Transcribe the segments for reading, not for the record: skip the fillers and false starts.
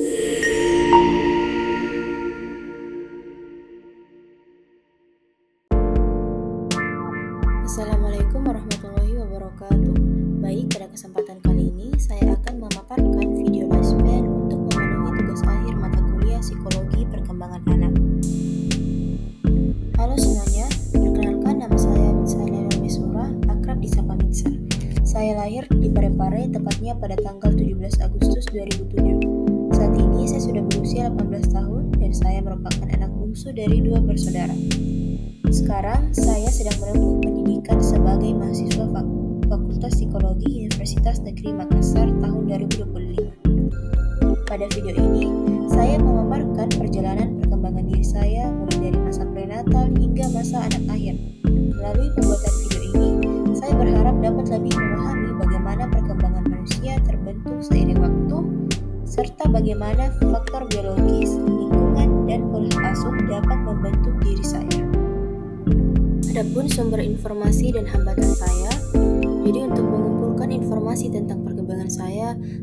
Assalamualaikum warahmatullahi wabarakatuh. Baik, pada kesempatan kali ini saya akan memaparkan video lifespan untuk memenuhi tugas akhir mata kuliah Psikologi Perkembangan Anak. Halo semuanya, perkenalkan nama saya Mitsa Nailul Misura, akrab disapa Mitsa. Saya lahir di Parepare, tepatnya pada tanggal 17 Agustus 2007. Saat ini saya sudah berusia 18 tahun dan saya merupakan anak bungsu dari 2 bersaudara. Sekarang saya sedang menempuh pendidikan sebagai mahasiswa Fakultas Psikologi Universitas Negeri Makassar tahun 2025. Pada video ini, saya memaparkan perjalanan perkembangan diri saya mulai dari masa prenatal hingga masa anak akhir. Melalui pembuatan video ini, saya berharap dapat lebih memahami bagaimana perkembangan manusia terbentuk seiring waktu, serta bagaimana faktor biologis, lingkungan, dan pola asuh dapat membentuk diri saya. Adapun sumber informasi dan hambatan saya, jadi untuk mengumpulkan informasi tentang perkembangan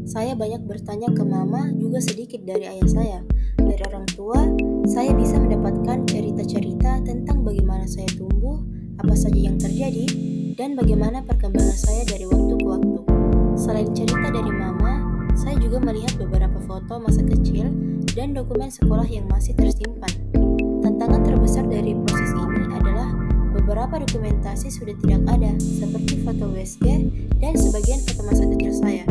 saya banyak bertanya ke mama, juga sedikit dari ayah saya. Dari orang tua, saya bisa mendapatkan cerita-cerita tentang bagaimana saya tumbuh, apa saja yang terjadi, dan bagaimana perkembangan saya dari waktu ke waktu. Selain cerita dari mama, saya juga melihat beberapa foto masa kecil dan dokumen sekolah yang masih tersimpan. Tantangan terbesar dari proses ini adalah beberapa dokumentasi sudah tidak ada, seperti foto USG dan sebagian foto masa kecil saya.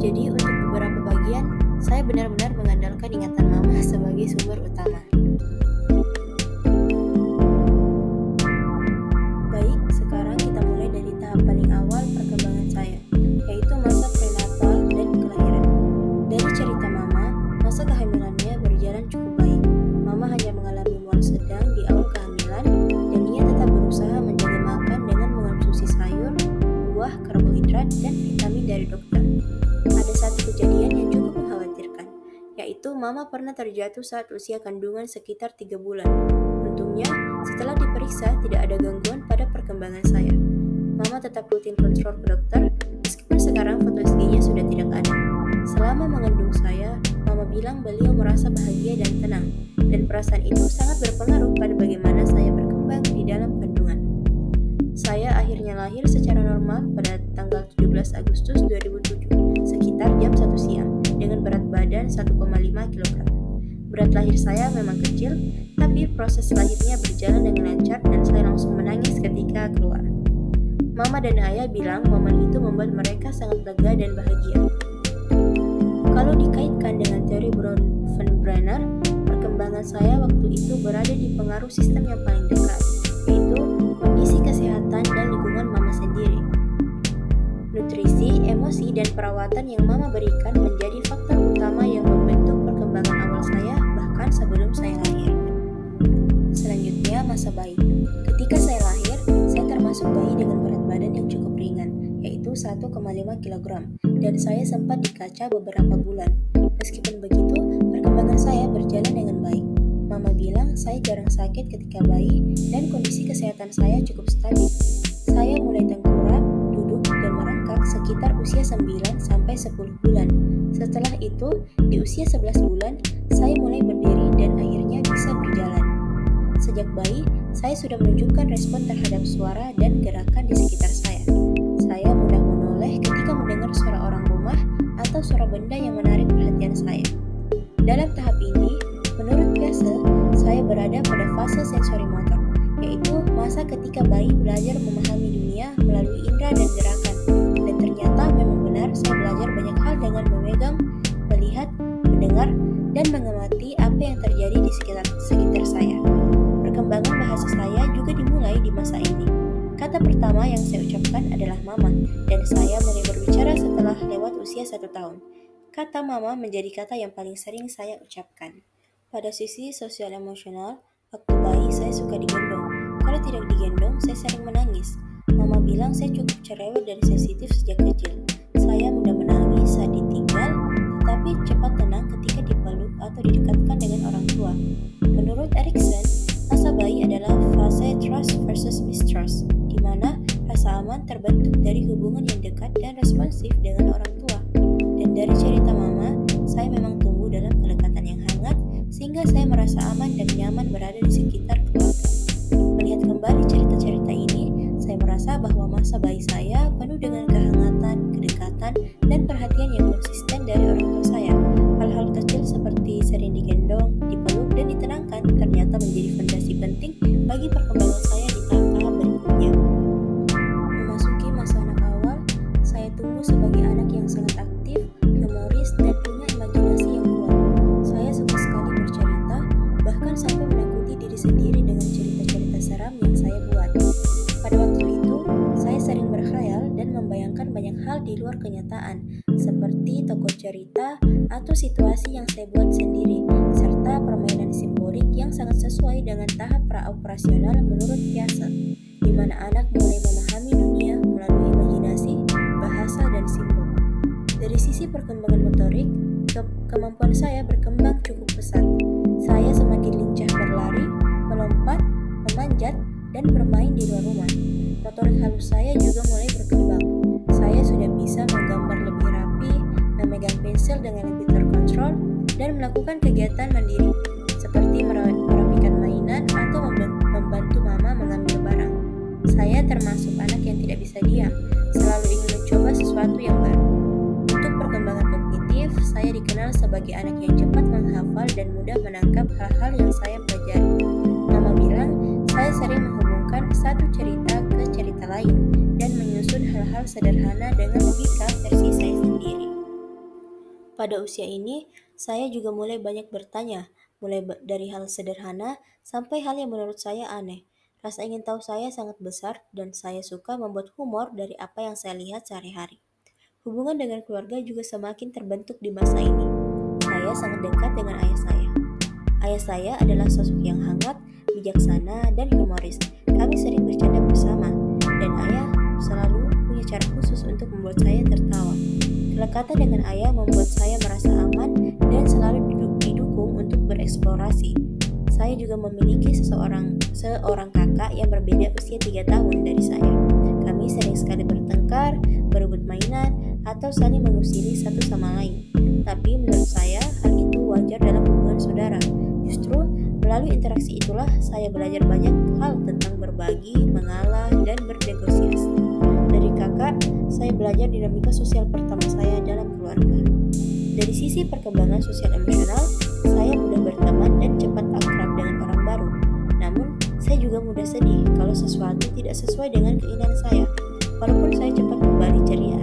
Jadi untuk beberapa bagian, saya benar-benar mengandalkan ingatan mama sebagai sumber utama. Baik, sekarang kita mulai dari tahap paling awal perkembangan saya, yaitu masa prenatal dan kelahiran. Dari cerita mama, masa kehamilannya berjalan cukup baik. Mama hanya mengalami mual sedang di awal kehamilan, dan ia tetap berusaha menjaga makan dengan mengonsumsi sayur, buah, karbohidrat, dan vitamin dari dokter. Ada satu kejadian yang cukup mengkhawatirkan, yaitu mama pernah terjatuh saat usia kandungan sekitar 3 bulan. Untungnya, setelah diperiksa tidak ada gangguan pada perkembangan saya. Mama tetap rutin kontrol ke dokter, meskipun sekarang foto SG-nya sudah tidak ada. Selama mengandung saya, mama bilang beliau merasa bahagia dan tenang, dan perasaan itu sangat berpengaruh pada bagaimana saya berkembang di dalam kandungan. Saya akhirnya lahir secara normal pada tanggal 17 Agustus 2007, sekitar jam 1 siang, dengan berat badan 1,5 kg. Berat lahir saya memang kecil, tapi proses lahirnya berjalan dengan lancar dan saya langsung menangis ketika keluar. Mama dan ayah bilang momen itu membuat mereka sangat lega dan bahagia. Kalau dikaitkan dengan teori Bronfenbrenner, perkembangan saya waktu itu berada di pengaruh sistem yang paling dekat, yaitu kondisi kesehatan dan lingkungan mama sendiri. Nutrisi, emosi, dan perawatan yang mama berikan menjadi faktor utama yang membentuk perkembangan awal saya bahkan sebelum saya lahir. Selanjutnya, masa bayi. Ketika saya lahir, saya termasuk bayi dengan berat badan yang cukup ringan, yaitu 1,5 kg, dan saya sempat dikaca beberapa bulan. Meskipun begitu, perkembangan saya berjalan dengan baik. Mama bilang saya jarang sakit ketika bayi dan kondisi kesehatan saya cukup stabil. Saya mulai tengkurap, duduk, dan merangkak sekitar usia 9 sampai 10 bulan. Setelah itu, di usia 11 bulan, saya mulai berdiri dan akhirnya bisa berjalan. Sejak bayi, saya sudah menunjukkan respon terhadap suara dan gerakan di sekitar saya. Saya mudah menoleh ketika mendengar suara orang rumah atau suara benda yang menarik perhatian saya. Dalam tahap ini, menurut Piaget, saya berada pada fase sensori motor, yaitu masa ketika bayi belajar memahami dunia melalui indera dan gerakan. Dan ternyata memang benar saya belajar banyak hal dengan memegang, melihat, mendengar, dan mengamati apa yang terjadi di sekitar saya. Perkembangan bahasa saya juga dimulai di masa ini. Kata pertama yang saya ucapkan adalah mama, dan saya mulai berbicara setelah lewat usia 1 tahun. Kata mama menjadi kata yang paling sering saya ucapkan. Pada sisi sosial emosional, waktu bayi saya suka digendong. Kalau tidak digendong, saya sering menangis. Mama bilang saya cukup cerewet dan sensitif sejak kecil. Saya mudah menangis saat ditinggal, tetapi cepat tenang ketika dipeluk atau didekatkan dengan orang tua. Menurut Erikson, masa bayi adalah fase trust versus mistrust, di mana rasa aman terbentuk dari hubungan yang dekat dan responsif dengan orang tua. Dan dari cerita mama, saya memang tumbuh dalam merasa aman dan nyaman berada di sekitar keluarga. Melihat kembali cerita-cerita ini, saya merasa bahwa masa bayi saya penuh dengan kehangatan, kedekatan, dan perhatian yang konsisten dari orang tua saya. Hal-hal kecil seperti sering digendong, dipeluk, dan ditenangkan ternyata menjadi fondasi penting bagi perkembangan saya di tahap-tahap berikutnya. Memasuki masa anak awal, saya tumbuh sebagai anak yang sangat aktif, humoris, dan punya imajinasi yang kuat. Saya suka sekali bercerita, bahkan sampai menakuti diri sendiri dengan cerita-cerita seram yang saya buat. Pada waktu itu, saya sering berkhayal dan membayangkan banyak hal di luar kenyataan, seperti tokoh cerita atau situasi yang saya buat sendiri, serta permainan simbolik yang sangat sesuai dengan tahap pra-operasional menurut Piaget, di mana anak mulai memahami dunia melalui imajinasi, bahasa, dan simbol. Dari sisi perkembangan motorik, kemampuan saya berkembang cukup pesat. Saya semakin lincah berlari, melompat, memanjat, dan bermain di luar rumah. Motorik halus saya juga mulai berkembang. Saya sudah bisa menggambar lebih rapi, memegang pensil dengan lebih terkontrol, dan melakukan kegiatan mandiri, seperti merapikan mainan atau membantu mama mengambil barang. Saya termasuk anak yang tidak bisa diam, selalu ingin mencoba sesuatu yang baru. Untuk perkembangan kognitif, saya dikenal sebagai anak yang cepat menghafal dan mudah menangkap hal-hal yang saya pelajari. Mama bilang, saya sering menghubungkan satu cerita ke cerita lain dan menyusun hal-hal sederhana dengan logika versi saya sendiri. Pada usia ini, saya juga mulai banyak bertanya, mulai dari hal sederhana sampai hal yang menurut saya aneh. Rasa ingin tahu saya sangat besar dan saya suka membuat humor dari apa yang saya lihat sehari-hari. Hubungan dengan keluarga juga semakin terbentuk di masa ini. Saya sangat dekat dengan ayah saya. Ayah saya adalah sosok yang hangat, bijaksana, dan humoris. Kami sering bercanda bersama, dan ayah selalu punya cara khusus untuk membuat saya tertawa. Kedekatan dengan ayah membuat saya merasa aman dan selalu didukung untuk bereksplorasi. Saya juga memiliki seorang kakak yang berbeda usia 3 tahun dari saya. Kami sering sekali bertengkar, berebut mainan, atau saling mengusiri satu sama lain. Tapi menurut saya, hal itu wajar dalam hubungan saudara. Justru melalui interaksi itulah saya belajar banyak hal tentang berbagi, mengalah, dan bernegosiasi. Dari kakak, saya belajar dinamika sosial pertama saya dalam keluarga. Dari sisi perkembangan sosial emosional, saya mudah berteman dan cepat akrab dengan orang baru. Namun, saya juga mudah sedih kalau sesuatu tidak sesuai dengan keinginan saya, walaupun saya cepat kembali ceria.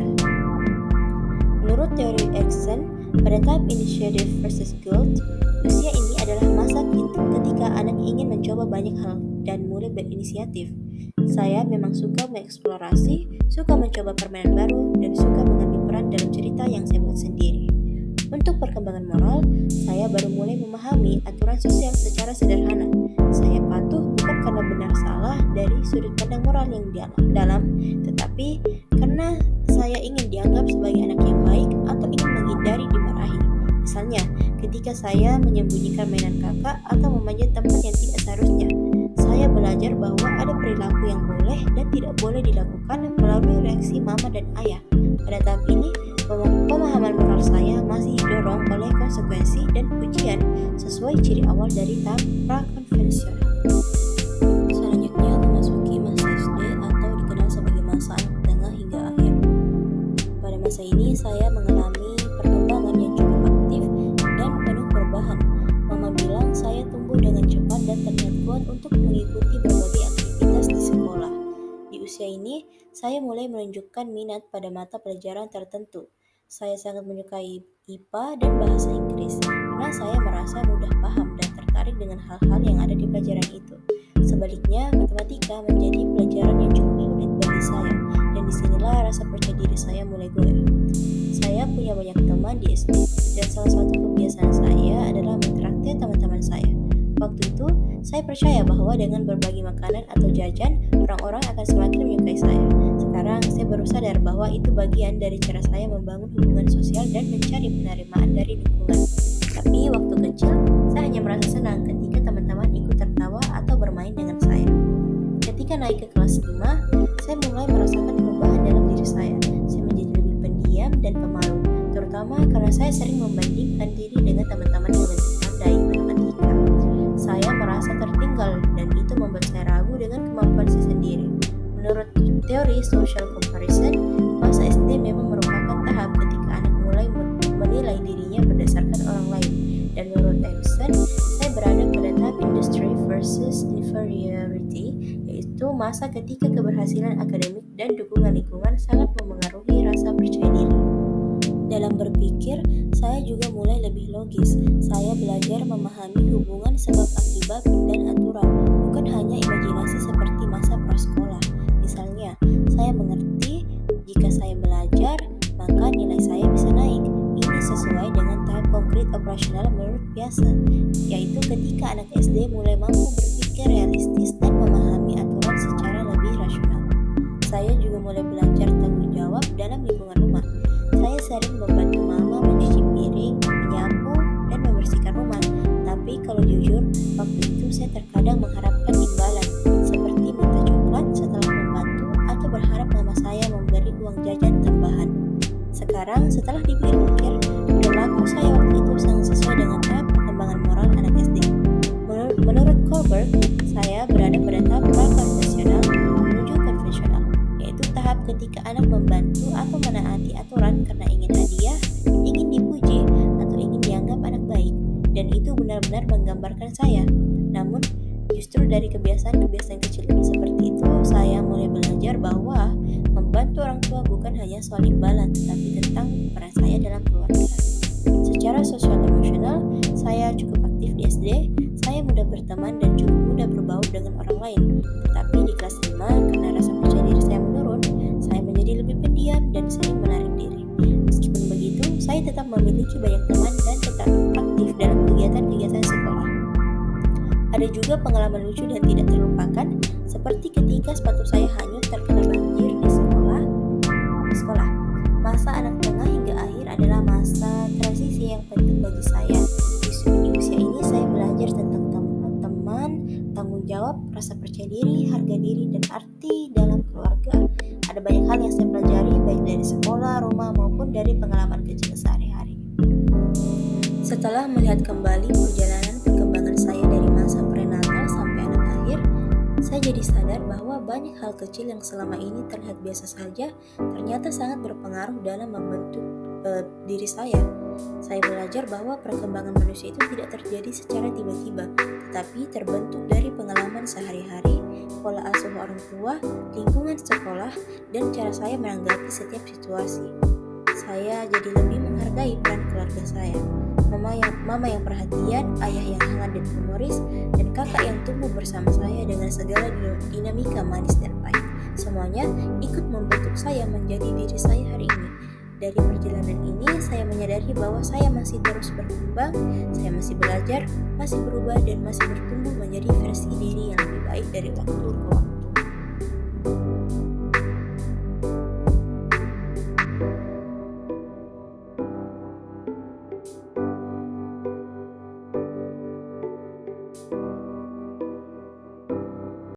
Menurut teori Erikson, pada tahap initiative versus guilt, usia ini adalah masa ketika anak ingin mencoba banyak hal dan mulai berinisiatif. Saya memang suka mengeksplorasi, suka mencoba permainan baru, dan suka mengambil peran dalam cerita yang saya buat sendiri. Untuk perkembangan moral, saya baru mulai memahami aturan sosial secara sederhana. Saya patuh bukan karena benar salah dari sudut pandang moral yang dalam, tetapi karena saya ingin dianggap sebagai anak yang baik atau ingin menghindari dimarahi. Misalnya, ketika saya menyembunyikan mainan kakak atau memanjat tempat yang tidak seharusnya, saya belajar bahwa ada perilaku yang boleh dan tidak boleh dilakukan melalui reaksi mama dan ayah. Pada tahap ini, pemahaman moral saya masih didorong oleh konsekuensi dan pujian sesuai ciri awal dari tahap prakonvensional. Selanjutnya memasuki masa SD atau dikenal sebagai masa anak tengah hingga akhir. Pada masa ini saya mengalami perkembangan yang cukup aktif dan penuh perubahan. Mama bilang saya tumbuh dengan cepat dan terlihat kuat untuk mengikuti berbagai aktivitas di sekolah. Di usia ini, saya mulai menunjukkan minat pada mata pelajaran tertentu. Saya sangat menyukai IPA dan bahasa Inggris karena saya merasa mudah paham dan tertarik dengan hal-hal yang ada di pelajaran itu. Sebaliknya, matematika menjadi pelajaran yang cukup sulit bagi saya, dan disinilah rasa percaya diri saya mulai goyah. Saya punya banyak teman di SD, dan salah satu kebiasaan saya adalah mentraktir teman-teman saya. Waktu itu, saya percaya bahwa dengan berbagi makanan atau jajan, orang-orang akan semakin menyukai saya. Sekarang, saya baru sadar bahwa itu bagian dari cara saya membangun hubungan sosial dan mencari penerimaan dari lingkungan. Tapi waktu kecil, saya hanya merasa senang ketika teman-teman ikut tertawa atau bermain dengan saya. Ketika naik ke kelas 5, saya mulai merasakan perubahan dalam diri saya. Saya menjadi lebih pendiam dan pemalu, terutama karena saya sering membandingkan diri dengan teman-teman yang lebih pandai matematika. masa ketika keberhasilan akademik dan dukungan lingkungan sangat memengaruhi rasa percaya diri. Dalam berpikir, saya juga mulai lebih logis. Saya belajar memahami hubungan sebab akibat dan aturan, bukan hanya imajinasi seperti masa prasekolah. Misalnya, saya mengerti jika saya belajar, maka nilai saya bisa naik. Ini sesuai dengan tahap konkret operasional menurut biasa, yaitu ketika anak SD mulai mampu berpikir realistis dan memahami aturan secara lebih rasional. Saya juga mulai belajar tanggung jawab dalam lingkungan rumah. Saya sering membantu mama mencuci piring, menyapu, dan membersihkan rumah. Tapi kalau jujur, waktu itu saya terkadang mengharapkan imbalan, seperti minta coklat setelah membantu atau berharap mama saya memberi uang jajan tambahan. Sekarang, setelah dipikir-pikir, perilaku saya waktu itu sangat sesuai dengan tahap perkembangan moral anak SD. Menurut Kohlberg, saya berada pada tahap pra-konvensional menuju konvensional, yaitu tahap ketika anak membantu atau menaati aturan karena ingin hadiah, ingin dipuji, atau ingin dianggap anak baik. Dan itu benar-benar menggambarkan saya. Namun, justru dari kebiasaan-kebiasaan kecil seperti itu, saya mulai belajar bahwa membantu orang tua bukan hanya soal imbalan, tetapi tentang peran saya dalam keluarga. Secara sosial emosional, saya cukup aktif di SD, saya mudah berteman dan cukup mudah berbaur dengan orang lain. Tetapi di kelas 5, karena rasa percaya diri saya menurun, saya menjadi lebih pendiam dan sering menarik diri. Meskipun begitu, saya tetap memiliki banyak teman dan tetap aktif dalam kegiatan-kegiatan sekolah. Ada juga pengalaman lucu dan tidak terlupakan, seperti ketika sepatu saya hanyut terkena banjir di sekolah. Masa anak tengah hingga akhir adalah masa transisi yang penting bagi saya. Di usia ini saya belajar tentang teman, tanggung jawab, rasa percaya diri, harga diri, dan arti dalam keluarga. Ada banyak hal yang saya pelajari baik dari sekolah, rumah, maupun dari pengalaman kecil sehari-hari. Setelah melihat kembali perjalanan perkembangan saya dari masa prenatal sampai anak akhir, saya jadi sadar bahwa banyak hal kecil yang selama ini terlihat biasa saja ternyata sangat berpengaruh dalam membentuk diri saya. Saya belajar bahwa perkembangan manusia itu tidak terjadi secara tiba-tiba, tetapi terbentuk dari pengalaman sehari-hari, pola asuh orang tua, lingkungan sekolah, dan cara saya menanggapi setiap situasi. Saya jadi lebih menghargai peran keluarga saya. Mama yang perhatian, ayah yang hangat dan humoris, dan kakak yang tumbuh bersama saya dengan segala dinamika manis dan pahit. Semuanya ikut membentuk saya menjadi diri saya hari ini. Dari perjalanan ini, saya menyadari bahwa saya masih terus berkembang, saya masih belajar, masih berubah, dan masih bertumbuh menjadi versi diri yang lebih baik dari waktu ke waktu.